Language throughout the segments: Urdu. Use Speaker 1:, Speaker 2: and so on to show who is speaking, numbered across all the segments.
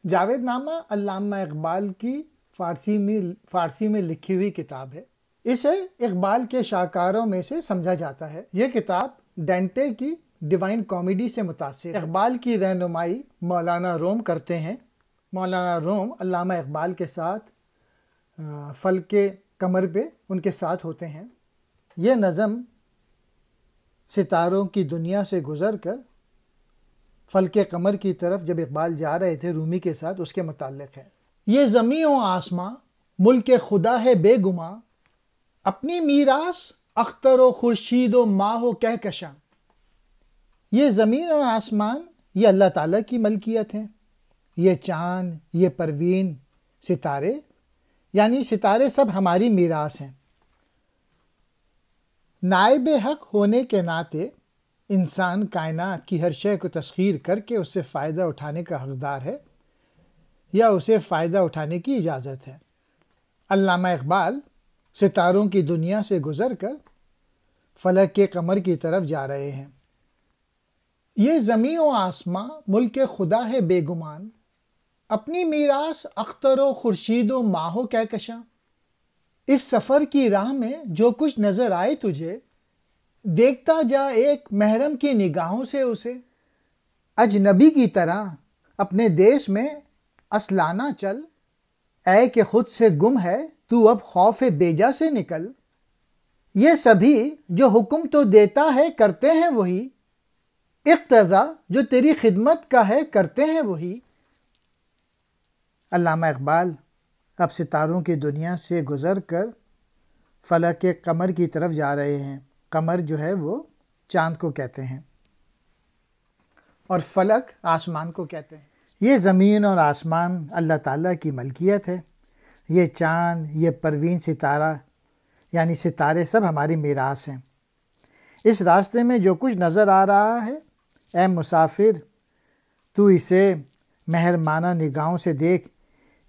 Speaker 1: جاوید نامہ علامہ اقبال کی فارسی میں لکھی ہوئی کتاب ہے۔ اسے اقبال کے شاہکاروں میں سے سمجھا جاتا ہے۔ یہ کتاب ڈینٹے کی ڈیوائن کامیڈی سے متاثر ہے۔ اقبال کی رہنمائی مولانا روم کرتے ہیں۔ مولانا روم علامہ اقبال کے ساتھ فلک قمر پہ ان کے ساتھ ہوتے ہیں۔ یہ نظم ستاروں کی دنیا سے گزر کر فلک قمر کی طرف جب اقبال جا رہے تھے رومی کے ساتھ، اس کے متعلق ہے۔ یہ زمیں و آسماں ملک خدا ہے بے گماں، اپنی میراث اختر و خورشید و ماہ و کہکشاں۔ یہ زمین اور آسمان یہ اللہ تعالیٰ کی ملکیت ہیں۔ یہ چاند، یہ پروین، ستارے یعنی ستارے سب ہماری میراث ہیں۔ نائب حق ہونے کے ناطے انسان کائنات کی ہر شے کو تسخیر کر کے اس سے فائدہ اٹھانے کا حقدار ہے یا اسے فائدہ اٹھانے کی اجازت ہے۔ علامہ اقبال ستاروں کی دنیا سے گزر کر فلک کے قمر کی طرف جا رہے ہیں۔ یہ زمیں و آسماں ملک خدا ہے بے گمان، اپنی میراث اختر و خورشید و ماہ و کہکشاں۔ اس سفر کی راہ میں جو کچھ نظر آئے تجھے، دیکھتا جا ایک محرم کی نگاہوں سے اسے۔ اجنبی کی طرح اپنے دیش میں اصلانہ چل، اے کہ خود سے گم ہے تو اب خوف بیجا سے نکل۔ یہ سبھی جو حکم تو دیتا ہے کرتے ہیں وہی، اقتضا جو تیری خدمت کا ہے کرتے ہیں وہی۔ علامہ اقبال اب ستاروں کی دنیا سے گزر کر فلک کے قمر کی طرف جا رہے ہیں۔ قمر جو ہے وہ چاند کو کہتے ہیں اور فلک آسمان کو کہتے ہیں۔ یہ زمین اور آسمان اللہ تعالیٰ کی ملکیت ہے۔ یہ چاند، یہ پروین ستارہ یعنی ستارے سب ہماری میراث ہیں۔ اس راستے میں جو کچھ نظر آ رہا ہے، اے مسافر تو اسے مہربانہ نگاہوں سے دیکھ،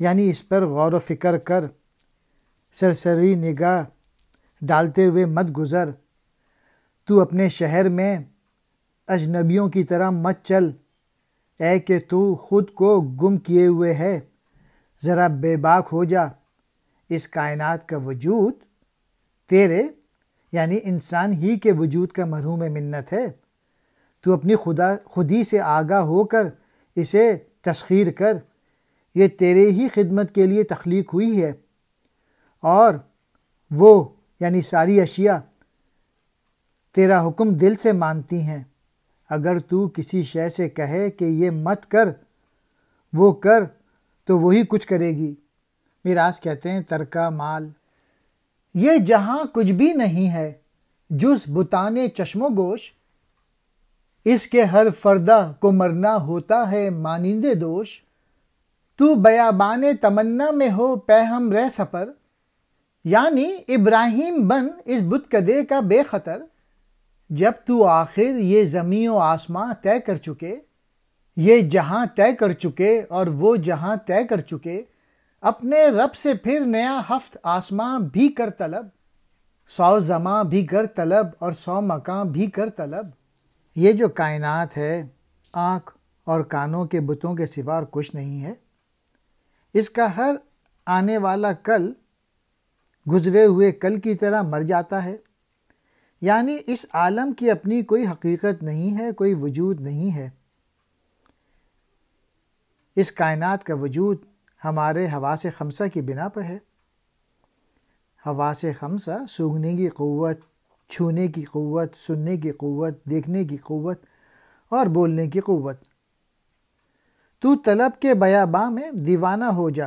Speaker 1: یعنی اس پر غور و فکر کر، سرسری نگاہ ڈالتے ہوئے مت گزر۔ تو اپنے شہر میں اجنبیوں کی طرح مت چل، اے کہ تو خود کو گم کیے ہوئے ہے، ذرا بے باک ہو جا۔ اس کائنات کا وجود تیرے یعنی انسان ہی کے وجود کا مرہوم منت ہے۔ تو اپنی خودی سے آگاہ ہو کر اسے تسخیر کر، یہ تیرے ہی خدمت کے لیے تخلیق ہوئی ہے، اور وہ یعنی ساری اشیاء تیرا حکم دل سے مانتی ہیں۔ اگر تو کسی شے سے کہے کہ یہ مت کر، وہ کر، تو وہی کچھ کرے گی۔ میراث کہتے ہیں ترکہ مال۔ یہ جہاں کچھ بھی نہیں ہے جز بتانے چشم و گوش، اس کے ہر فردہ کو مرنا ہوتا ہے مانند دوش۔ تو بیابان تمنا میں ہو پے ہم رہ سفر، یعنی ابراہیم بن اس بت کدے کا بے خطر۔ جب تو آخر یہ زمیں و آسماں طے کر چکے، یہ جہاں طے کر چکے اور وہ جہاں طے کر چکے، اپنے رب سے پھر نیا ہفت آسماں بھی کر طلب، 100 زماں بھی کر طلب اور 100 مکاں بھی کر طلب۔ یہ جو کائنات ہے آنکھ اور کانوں کے بتوں کے سوا اور کچھ نہیں ہے۔ اس کا ہر آنے والا کل گزرے ہوئے کل کی طرح مر جاتا ہے، یعنی اس عالم کی اپنی کوئی حقیقت نہیں ہے، کوئی وجود نہیں ہے۔ اس کائنات کا وجود ہمارے حواس خمسہ کی بنا پر ہے۔ حواس خمسہ سونگھنے کی قوت، چھونے کی قوت، سننے کی قوت، دیکھنے کی قوت اور بولنے کی قوت۔ تو طلب کے بیاباں میں دیوانہ ہو جا،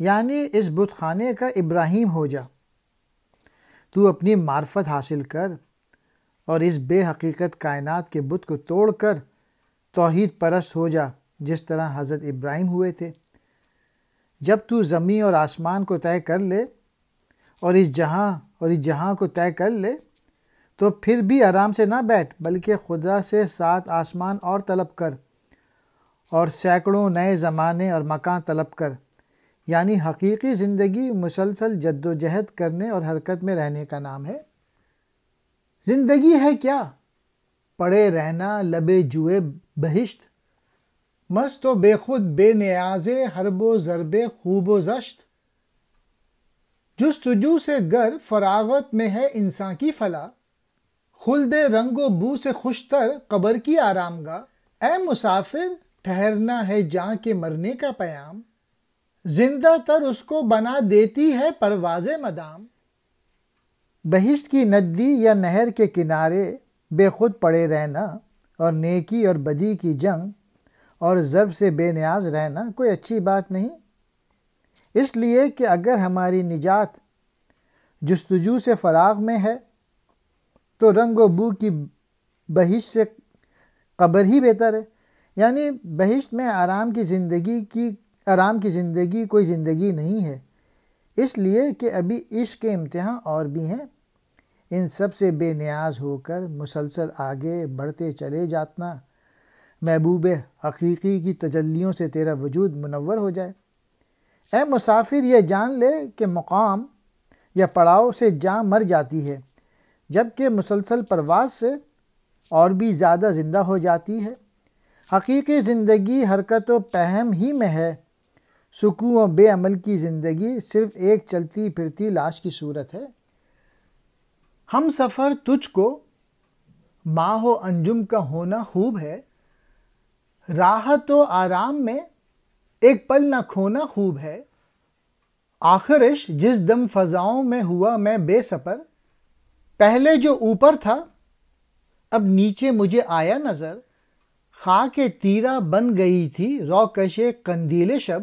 Speaker 1: یعنی اس بت خانے کا ابراہیم ہو جا۔ تو اپنی معرفت حاصل کر اور اس بے حقیقت کائنات کے بت کو توڑ کر توحید پرست ہو جا، جس طرح حضرت ابراہیم ہوئے تھے۔ جب تو زمین اور آسمان کو طے کر لے اور اس جہاں کو طے کر لے، تو پھر بھی آرام سے نہ بیٹھ، بلکہ خدا سے 7 آسمان اور طلب کر اور سینکڑوں نئے زمانے اور مکان طلب کر۔ یعنی حقیقی زندگی مسلسل جد و جہد کرنے اور حرکت میں رہنے کا نام ہے۔ زندگی ہے کیا؟ پڑے رہنا لبے جوئے بہشت، مست و بے خود بے نیاز حرب و ضرب خوب و زشت، جستجو سے گر فراغت میں ہے انسان کی فلاح، خلد رنگ و بو سے خوشتر قبر کی آرام گاہ، اے مسافر ٹھہرنا ہے جاں کے مرنے کا پیام، زندہ تر اس کو بنا دیتی ہے پرواز مدام۔ بہشت کی ندی یا نہر کے کنارے بے خود پڑے رہنا اور نیکی اور بدی کی جنگ اور ضرب سے بے نیاز رہنا کوئی اچھی بات نہیں، اس لیے کہ اگر ہماری نجات جستجو سے فراغ میں ہے تو رنگ و بو کی بہشت سے قبر ہی بہتر ہے۔ یعنی بہشت میں آرام کی زندگی کوئی زندگی نہیں ہے، اس لیے کہ ابھی عشق کے امتحان اور بھی ہیں۔ ان سب سے بے نیاز ہو کر مسلسل آگے بڑھتے چلے جاتنا، محبوب حقیقی کی تجلیوں سے تیرا وجود منور ہو جائے۔ اے مسافر یہ جان لے کہ مقام یا پڑاؤ سے جان مر جاتی ہے، جبکہ مسلسل پرواز سے اور بھی زیادہ زندہ ہو جاتی ہے۔ حقیقی زندگی حرکت و پہم ہی میں ہے، سکون و بے عمل کی زندگی صرف ایک چلتی پھرتی لاش کی صورت ہے۔ ہم سفر تجھ کو ماہ و انجم کا ہونا خوب ہے، راحت و آرام میں ایک پل نہ کھونا خوب ہے، آخر عشق جس دم فضاؤں میں ہوا میں بے سپر، پہلے جو اوپر تھا اب نیچے مجھے آیا نظر، خاک تیرا بن گئی تھی روکش قندیل شب،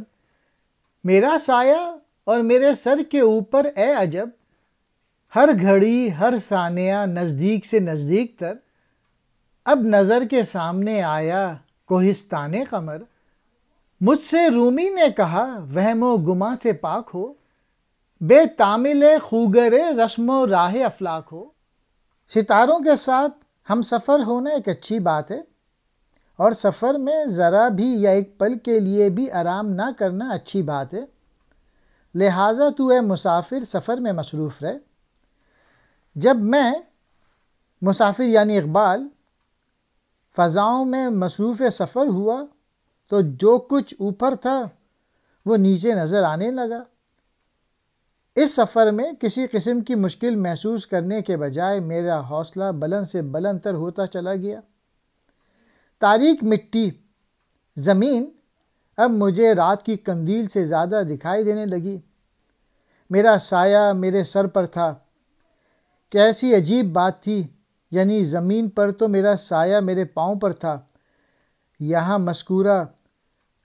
Speaker 1: میرا سایہ اور میرے سر کے اوپر اے عجب، ہر گھڑی ہر ثانیہ نزدیک سے نزدیک تر، اب نظر کے سامنے آیا کوہستان قمر، مجھ سے رومی نے کہا وہم و گماں سے پاک ہو، بے تامل خوگر رسم و راہ افلاک ہو۔ ستاروں کے ساتھ ہم سفر ہونا ایک اچھی بات ہے، اور سفر میں ذرا بھی یا ایک پل کے لیے بھی آرام نہ کرنا اچھی بات ہے، لہٰذا تو اے مسافر سفر میں مصروف رہ۔ جب میں مسافر یعنی اقبال فضاؤں میں مصروف سفر ہوا تو جو کچھ اوپر تھا وہ نیچے نظر آنے لگا۔ اس سفر میں کسی قسم کی مشکل محسوس کرنے کے بجائے میرا حوصلہ بلند سے بلند تر ہوتا چلا گیا۔ تاریک مٹی زمین اب مجھے رات کی قندیل سے زیادہ دکھائی دینے لگی، میرا سایہ میرے سر پر تھا، کیسی عجیب بات تھی، یعنی زمین پر تو میرا سایہ میرے پاؤں پر تھا، یہاں مذکورہ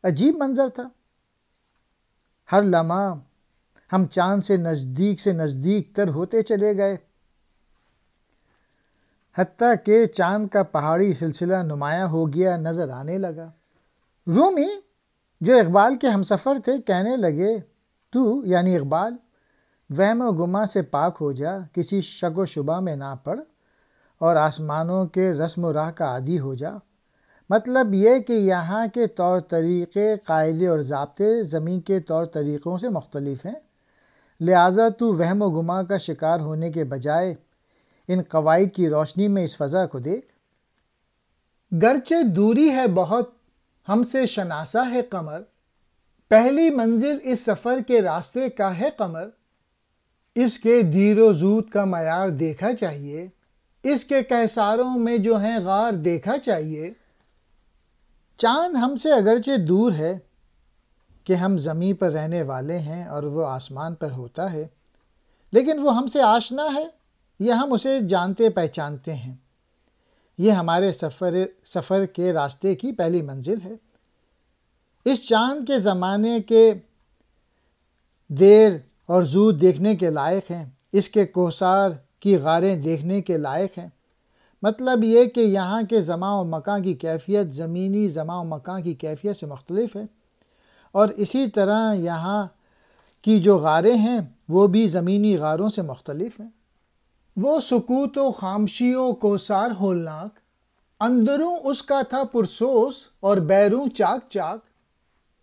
Speaker 1: عجیب منظر تھا۔ ہر لمحہ ہم چاند سے نزدیک تر ہوتے چلے گئے، حتیٰ کہ چاند کا پہاڑی سلسلہ نمایاں ہو گیا نظر آنے لگا۔ رومی جو اقبال کے ہمسفر تھے کہنے لگے، تو یعنی اقبال وہم و گماں سے پاک ہو جا، کسی شک و شبہ میں نہ پڑ اور آسمانوں کے رسم و راہ کا عادی ہو جا۔ مطلب یہ کہ یہاں کے طور طریقے قاعدے اور ضابطے زمین کے طور طریقوں سے مختلف ہیں، لہٰذا تو وہم و گماں کا شکار ہونے کے بجائے ان قواعد کی روشنی میں اس فضا کو دیکھ۔ گرچہ دوری ہے بہت ہم سے شناسا ہے قمر، پہلی منزل اس سفر کے راستے کا ہے قمر، اس کے دیر و زود کا معیار دیکھا چاہیے، اس کے کہساروں میں جو ہیں غار دیکھا چاہیے۔ چاند ہم سے اگرچہ دور ہے کہ ہم زمین پر رہنے والے ہیں اور وہ آسمان پر ہوتا ہے، لیکن وہ ہم سے آشنا ہے یا ہم اسے جانتے پہچانتے ہیں۔ یہ ہمارے سفر کے راستے کی پہلی منزل ہے۔ اس چاند کے زمانے کے دیر اور زود دیکھنے کے لائق ہیں، اس کے کوثار کی غاریں دیکھنے کے لائق ہیں۔ مطلب یہ کہ یہاں کے زمان و مکان کی کیفیت زمینی زمان و مکان کی کیفیت سے مختلف ہے، اور اسی طرح یہاں کی جو غاریں ہیں وہ بھی زمینی غاروں سے مختلف ہیں۔ وہ سکوت و خاموشی و کوثار ہولناک، اندروں اس کا تھا پرسوز اور بیروں چاک چاک،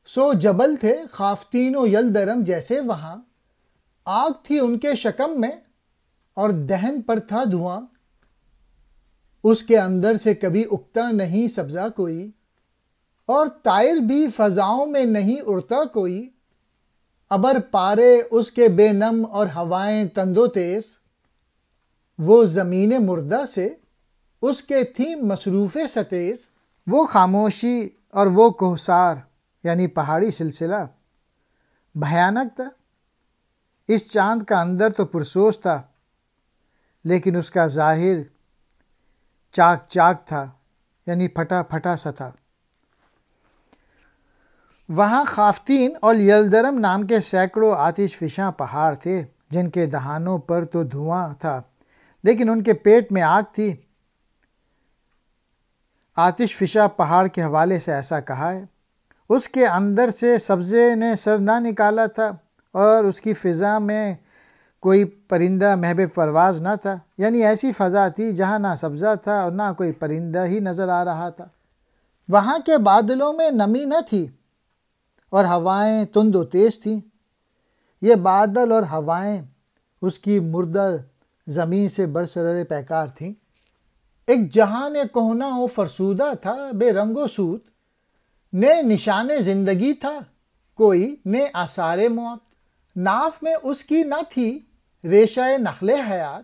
Speaker 1: سو جبل تھے خافتین و یلدرم جیسے وہاں، آگ تھی ان کے شکم میں اور دہن پر تھا دھواں، اس کے اندر سے کبھی اگتا نہیں سبزہ کوئی، اور طائر بھی فضاؤں میں نہیں اڑتا کوئی، ابر پارے اس کے بے نم اور ہوائیں تند و تیز، وہ زمین مردہ سے اس کے تھی مصروف ستیز۔ وہ خاموشی اور وہ کوہسار یعنی پہاڑی سلسلہ بھیانک تھا۔ اس چاند کا اندر تو پرسوز تھا، لیکن اس کا ظاہر چاک چاک تھا، یعنی پھٹا پھٹا سا تھا۔ وہاں خافتین اور یلدرم نام کے سینکڑوں آتش فشاں پہاڑ تھے، جن کے دہانوں پر تو دھواں تھا لیکن ان کے پیٹ میں آگ تھی۔ آتش فشاں پہاڑ کے حوالے سے ایسا کہا ہے، اس کے اندر سے سبزے نے سر نہ نکالا تھا اور اس کی فضا میں کوئی پرندہ محب پرواز نہ تھا، یعنی ایسی فضا تھی جہاں نہ سبزہ تھا اور نہ کوئی پرندہ ہی نظر آ رہا تھا۔ وہاں کے بادلوں میں نمی نہ تھی اور ہوائیں تند و تیز تھیں۔ یہ بادل اور ہوائیں اس کی مردہ زمین سے برسر پیکار تھیں۔ ایک جہان کہنا و فرسودہ تھا بے رنگ و سود، نے نشان زندگی تھا کوئی نے آثار موت۔ ناف میں اس کی نہ تھی ریشہ نخل حیات،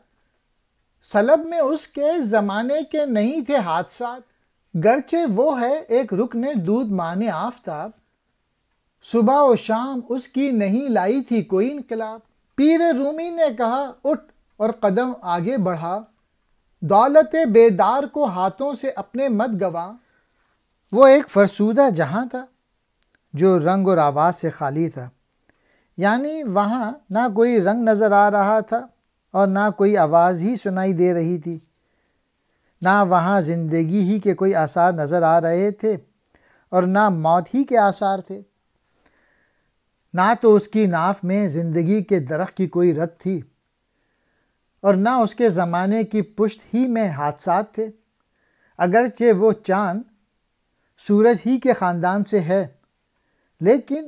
Speaker 1: سلب میں اس کے زمانے کے نہیں تھے حادثات۔ گرچہ وہ ہے ایک رکن دود مان آفتاب، صبح و شام اس کی نہیں لائی تھی کوئی انقلاب۔ پیر رومی نے کہا اٹھ اور قدم آگے بڑھا، دولت بیدار کو ہاتھوں سے اپنے مت گوا۔ وہ ایک فرسودہ جہاں تھا جو رنگ اور آواز سے خالی تھا، یعنی وہاں نہ کوئی رنگ نظر آ رہا تھا اور نہ کوئی آواز ہی سنائی دے رہی تھی، نہ وہاں زندگی ہی کے کوئی آثار نظر آ رہے تھے اور نہ موت ہی کے آثار تھے۔ نہ تو اس کی ناف میں زندگی کے درخت کی کوئی رگ تھی اور نہ اس کے زمانے کی پشت ہی میں حادثات تھے۔ اگرچہ وہ چاند سورج ہی کے خاندان سے ہے، لیکن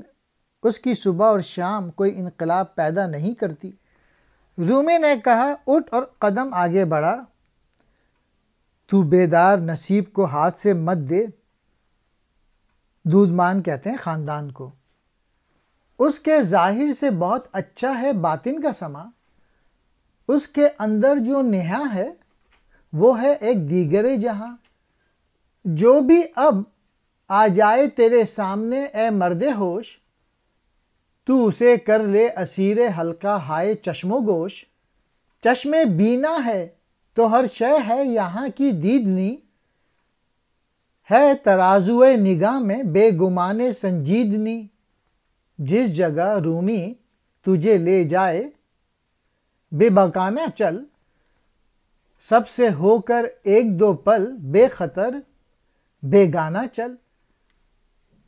Speaker 1: اس کی صبح اور شام کوئی انقلاب پیدا نہیں کرتی۔ رومی نے کہا اٹھ اور قدم آگے بڑھا، تو بیدار نصیب کو ہاتھ سے مت دے۔ دودمان کہتے ہیں خاندان کو۔ اس کے ظاہر سے بہت اچھا ہے باطن کا سما، اس کے اندر جو نہاں ہے وہ ہے ایک دیگر جہاں۔ جو بھی اب آ جائے تیرے سامنے اے مرد ہوش، تو اسے کر لے اسیر حلقہ ہائے چشم و گوش۔ چشم بینا ہے تو ہر شے ہے یہاں کی دیدنی، ہے ترازو نگاہ میں بے گمان سنجیدنی۔ جس جگہ رومی تجھے لے جائے بے بکانہ چل، سب سے ہو کر ایک دو پل بے خطر بے گانا چل۔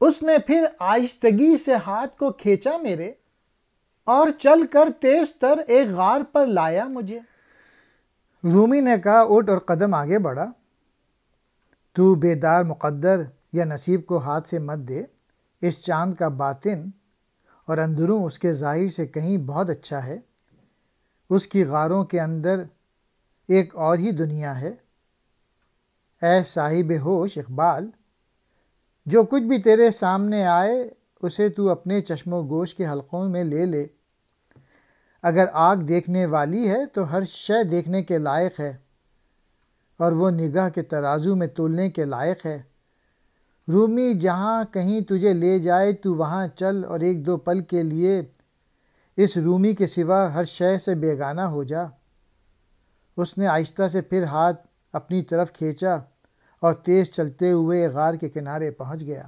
Speaker 1: اس نے پھر آہستگی سے ہاتھ کو کھینچا میرے اور چل کر تیز تر ایک غار پر لایا مجھے۔ رومی نے کہا اٹھ اور قدم آگے بڑھا، تو بیدار مقدر یا نصیب کو ہاتھ سے مت دے۔ اس چاند کا باطن اور اندروں اس کے ظاہر سے کہیں بہت اچھا ہے۔ اس کی غاروں کے اندر ایک اور ہی دنیا ہے۔ اے صاحب ہوش اقبال، جو کچھ بھی تیرے سامنے آئے اسے تو اپنے چشم و گوش کے حلقوں میں لے لے۔ اگر آگ دیکھنے والی ہے تو ہر شے دیکھنے کے لائق ہے، اور وہ نگاہ کے ترازو میں تولنے کے لائق ہے۔ رومی جہاں کہیں تجھے لے جائے تو وہاں چل، اور ایک دو پل کے لیے اس رومی کے سوا ہر شے سے بیگانہ ہو جا۔ اس نے آہستہ سے پھر ہاتھ اپنی طرف کھینچا اور تیز چلتے ہوئے غار کے کنارے پہنچ گیا۔